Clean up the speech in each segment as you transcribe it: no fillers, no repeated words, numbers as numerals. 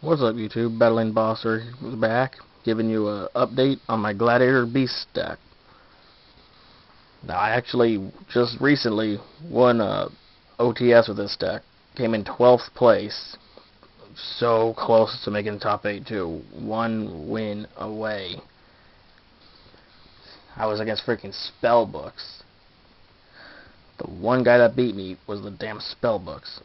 What's up, YouTube? Battling Bosser is back, giving you an update on my Gladiator Beast deck. Now, I actually just recently won a OTS with this deck. Came in 12th place. So close to making the top 8 too. One win away. I was against freaking Spellbooks. The one guy that beat me was the damn Spellbooks.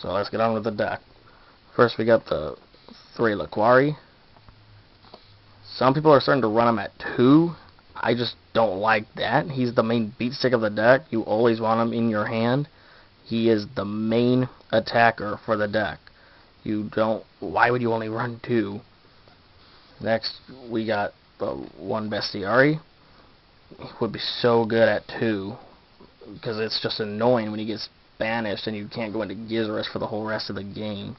So let's get on with the deck. First we got the 3 Laquari. Some people are starting to run him at 2. I just don't like that. He's the main beat stick of the deck. You always want him in your hand. He is the main attacker for the deck. Why would you only run 2? Next we got the 1 Bestiari. He would be so good at 2 because it's just annoying when he gets banished and you can't go into Gizzarus for the whole rest of the game.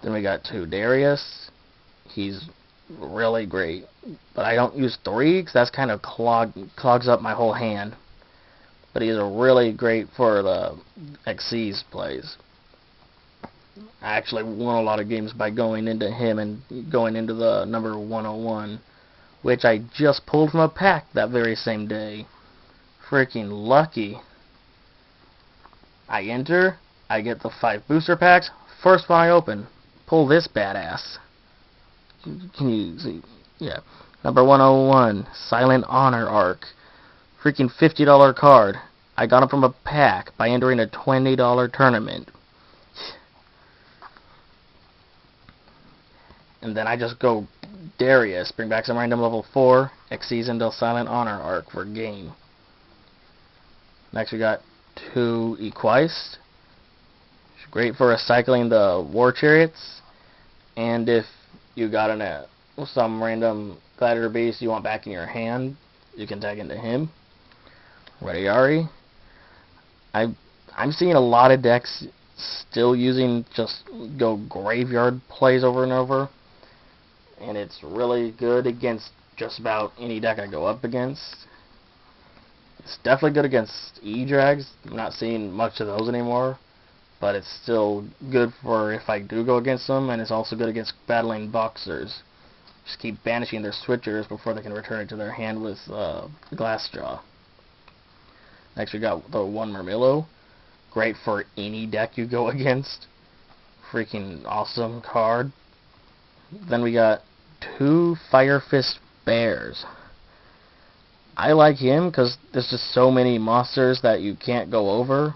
Then we got 2 Darius. He's really great, but I don't use 3 because that's kind of clogs up my whole hand. But he's really great for the Xyz plays. I actually won a lot of games by going into him and going into the number 101, which I just pulled from a pack that very same day. Freaking lucky. I enter, I get the 5 booster packs. First one I open, pull this badass. Can you see? Yeah. Number 101, Silent Honor Arc. Freaking $50 card. I got it from a pack by entering a $20 tournament. And then I just go Darius, bring back some random level 4, Xyz into Silent Honor Arc for game. Next we got 2 Equist. Great for recycling the War Chariots. And if you got some random Gladiator Beast you want back in your hand, you can tag into him. Radiari. I'm seeing a lot of decks still using just go graveyard plays over and over, and it's really good against just about any deck I go up against. It's definitely good against E-Drags. I'm not seeing much of those anymore, but it's still good for if I do go against them, and it's also good against battling boxers. Just keep banishing their switchers before they can return it to their hand with Glassjaw. Next we got the 1 Murmillo. Great for any deck you go against. Freaking awesome card. Then we got 2 Fire Fist Bears. I like him because there's just so many monsters that you can't go over.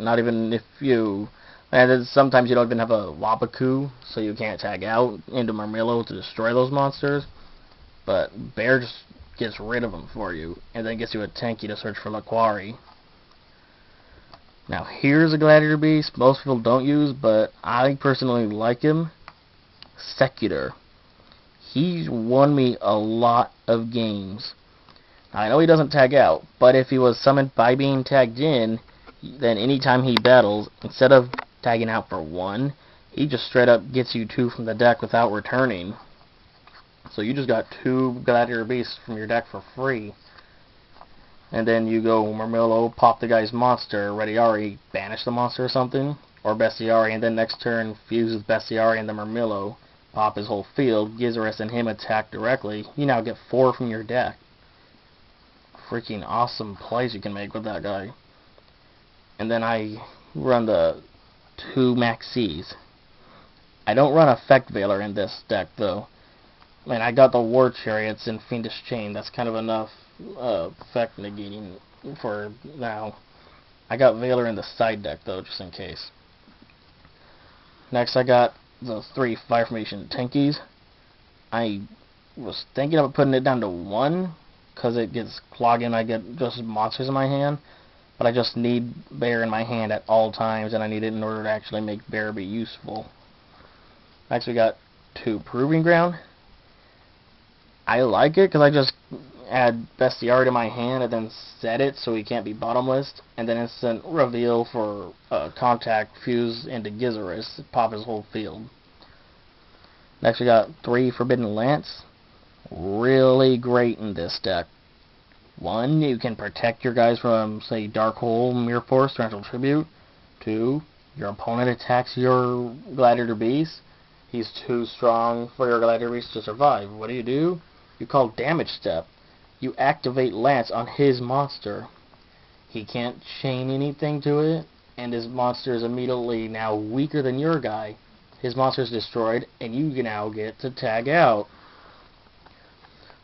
Not even if you... And sometimes you don't even have a Wabaku, so you can't tag out into Murmillo to destroy those monsters. But Bear just gets rid of them for you, and then gets you a tenki to search for Laquari. Now here's a Gladiator Beast most people don't use, but I personally like him. Secutor. He's won me a lot of games. I know he doesn't tag out, but if he was summoned by being tagged in, then anytime he battles, instead of tagging out for 1, he just straight up gets you 2 from the deck without returning. So you just got 2 Gladiator Beasts from your deck for free. And then you go Murmillo, pop the guy's monster, Radiari, banish the monster or something, or Bestiari, and then next turn fuse with Bestiari and the Murmillo, pop his whole field, Gizzarus and him attack directly. You now get 4 from your deck. Freaking awesome plays you can make with that guy. And then I run the 2 Maxis. I don't run Effect Veiler in this deck though. I mean, I got the War Chariots and Fiendish Chain. That's kind of enough effect negating for now. I got Veiler in the side deck though, just in case. Next I got the 3 Fire Formation Tenkis. I was thinking of putting it down to 1 because it gets clogged and I get just monsters in my hand. But I just need Bear in my hand at all times, and I need it in order to actually make Bear be useful. Next we got 2 Proving Ground. I like it because I just add Bestiari to my hand and then set it so he can't be bottomless, and then instant reveal for contact, fuse into Gizzarus, pop his whole field. Next we got 3 Forbidden Lance. Really great in this deck. 1, you can protect your guys from, say, Dark Hole, Mirror Force, Torrential Tribute. 2, Your opponent attacks your gladiator beast. He's too strong for your gladiator beast to survive. What do? You call damage step. You activate Lance on his monster. He can't chain anything to it, and his monster is immediately now weaker than your guy. His monster is destroyed, and you now get to tag out.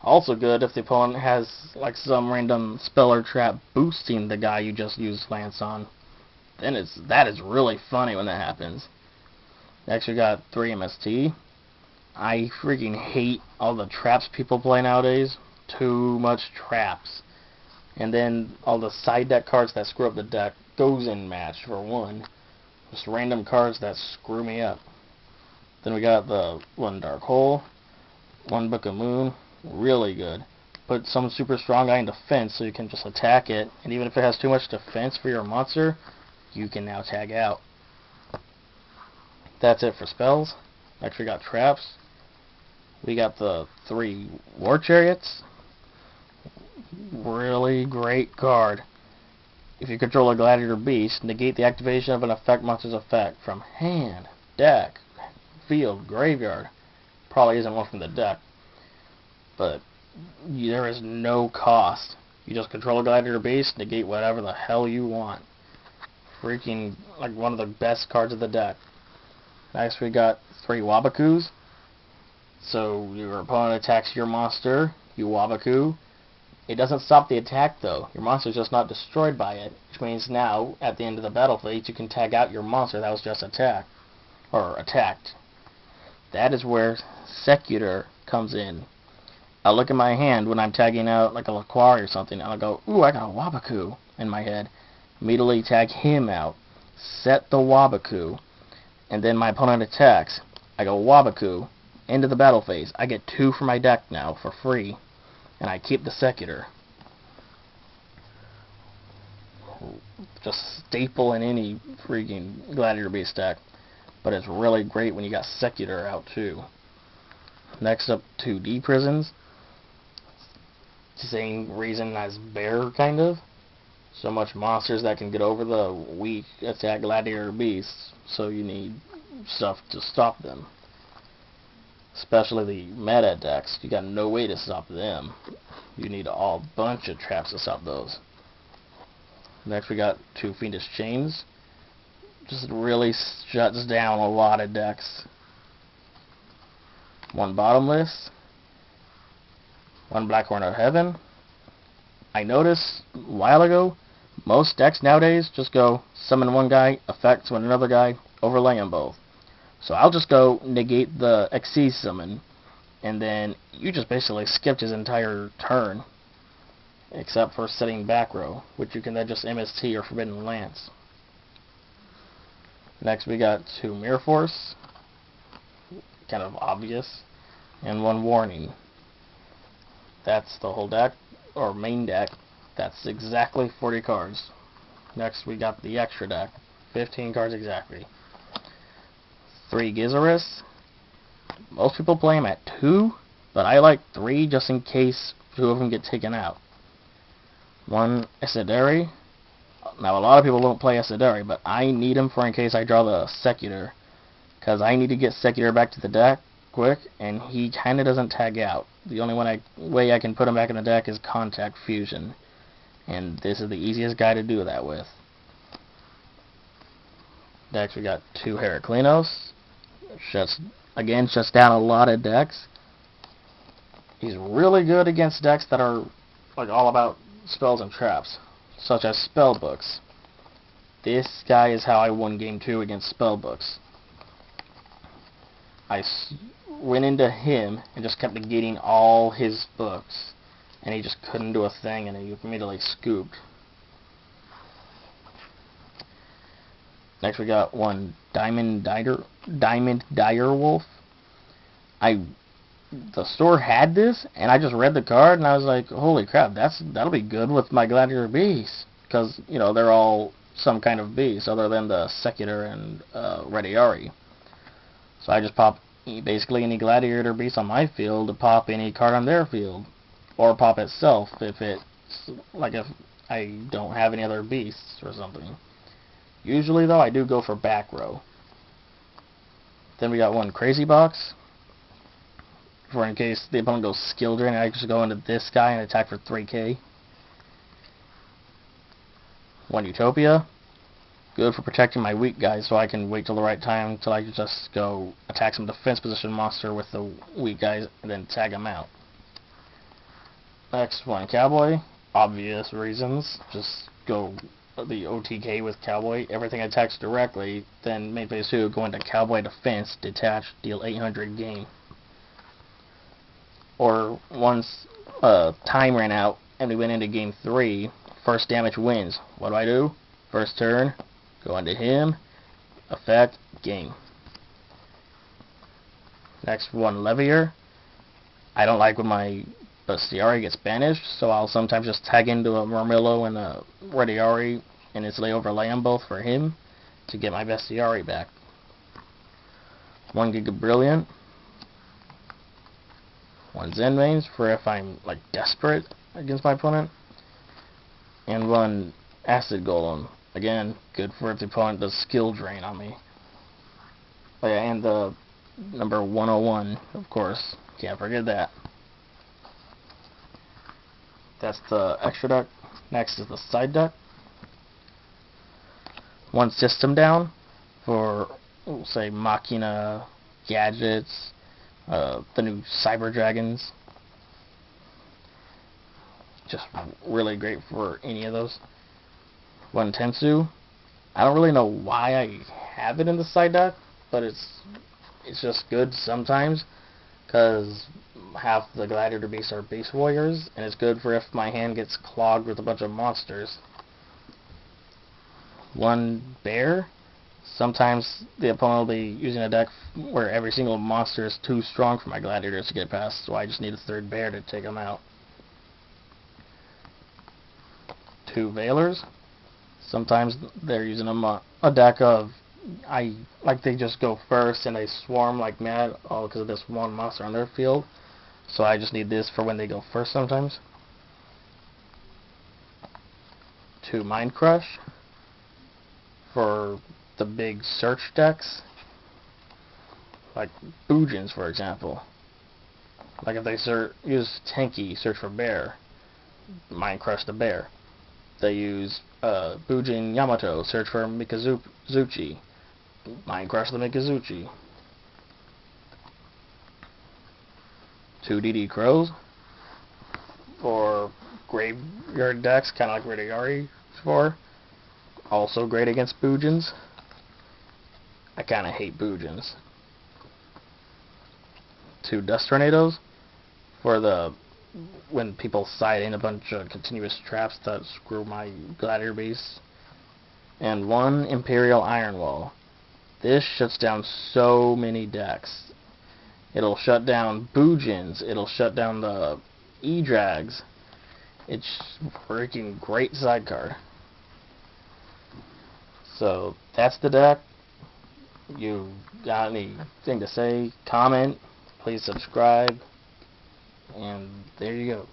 Also good if the opponent has like some random spell or trap boosting the guy you just used Lance on. Then that is really funny when that happens. Next we got 3 MST. I freaking hate all the traps people play nowadays. Too much traps. And then all the side deck cards that screw up the deck goes in match for one. Just random cards that screw me up. Then we got the 1 Dark Hole, 1 Book of Moon. Really good. Put some super strong guy in defense so you can just attack it, and even if it has too much defense for your monster, you can now tag out. That's it for spells. Next we got traps. We got the 3 War Chariots. Really great card. If you control a gladiator beast, negate the activation of an effect monster's effect from hand, deck, field, graveyard. Probably isn't one from the deck, but there is no cost. You just control a gladiator beast, negate whatever the hell you want. Freaking like one of the best cards of the deck. Next we got 3 Wabakus. So your opponent attacks your monster, you Wabaku. It doesn't stop the attack though. Your monster's just not destroyed by it, which means now at the end of the battle phase you can tag out your monster that was just attacked. That is where Secutor comes in. I'll look at my hand when I'm tagging out like a Laquari or something, and I'll go, ooh, I got a Wabaku in my head. Immediately tag him out, set the Wabaku, and then my opponent attacks. I go Wabaku, into the battle phase. I get 2 for my deck now for free, and I keep the Secutor. Just staple in any freaking Gladiator Beast deck, but it's really great when you got Secutor out too. Next up, 2D prisons. Same reason as Bear, kind of. So much monsters that can get over the weak attack gladiator beasts, so you need stuff to stop them. Especially the meta decks, you got no way to stop them. You need a bunch of traps to stop those. Next we got 2 Fiendish Chains. Just really shuts down a lot of decks. 1 Bottomless. 1 Black Horn of Heaven. I noticed a while ago, most decks nowadays just go summon one guy, effects with another guy, overlay them both. So I'll just go negate the XC summon, and then you just basically skipped his entire turn, except for setting back row, which you can then just MST or Forbidden Lance. Next we got 2 Mirror Force, kind of obvious, and 1 Warning. That's the whole deck, or main deck. That's exactly 40 cards. Next we got the extra deck, 15 cards exactly. 3 Gizaris. Most people play them at 2, but I like 3 just in case 2 of them get taken out. 1 Esaderi. Now a lot of people don't play Esaderi, but I need him for in case I draw the Secutor, because I need to get Secutor back to the deck quick, and he kind of doesn't tag out. The only way I can put him back in the deck is Contact Fusion, and this is the easiest guy to do that with. Next we got 2 Heraclinos. Shuts down a lot of decks. He's really good against decks that are like all about spells and traps, such as spell books. This guy is how I won game 2 against spell books. I went into him and just kept negating all his books, and he just couldn't do a thing, and he immediately scooped. Next we got 1 Diamond Direwolf. The store had this, and I just read the card, and I was like, holy crap, that'll be good with my Gladiator Beasts, because, you know, they're all some kind of beast, other than the Secutor and Rediari. So I just pop basically any Gladiator Beast on my field to pop any card on their field, or pop itself if I don't have any other beasts or something. Usually though, I do go for back row. Then we got one crazy box, for in case the opponent goes skill drain, I just go into this guy and attack for 3k. One utopia, good for protecting my weak guys, so I can wait till the right time till I can just go attack some defense position monster with the weak guys and then tag them out. Next one, cowboy, obvious reasons, just go the OTK with cowboy. Everything attacks directly, then main phase 2 go into cowboy defense, detach, deal 800 game. Or once time ran out and we went into game 3, first damage wins. What do? First turn, go into him, effect, game. Next one, levier. I don't like when my bestiari gets banished, so I'll sometimes just tag into a Murmillo and a Rediari and instantly overlay them both for him to get my bestiari back. 1 Giga Brilliant. 1 Zen Veins for if I'm like desperate against my opponent. And 1 Acid Golem. Again, good for if the opponent does skill drain on me. Oh yeah, and the number 101, of course. Can't forget that. That's the extra deck. Next is the side deck. 1 System Down for, we'll say, Machina, Gadgets, the new Cyber Dragons. Just really great for any of those. 1 Tensu. I don't really know why I have it in the side deck, but it's just good sometimes, because half the gladiator beasts are beast warriors, and it's good for if my hand gets clogged with a bunch of monsters. 1 bear. Sometimes the opponent will be using a deck where every single monster is too strong for my gladiators to get past, so I just need a 3rd bear to take them out. 2 veilers. Sometimes they're using a deck of, they just go first and they swarm like mad, all because of this one monster on their field. So I just need this for when they go first sometimes. 2 Mind Crush for the big search decks, like Boojins for example. Like if they use Tenki, search for bear, Mind Crush the bear. They use Boojin Yamato, search for Mikazuchi, Mind Crush the Mikazuchi. 2 DD Crows for graveyard decks, kind of like Rediari for. Also great against Boojins. I kind of hate Boojins. 2 Dust Tornadoes for the when people side in a bunch of continuous traps that screw my gladiator beasts. And 1 Imperial Iron Wall. This shuts down so many decks. It'll shut down Boojins. It'll shut down the E-Drags. It's freaking great side card. So that's the deck. You got anything to say? Comment. Please subscribe. And there you go.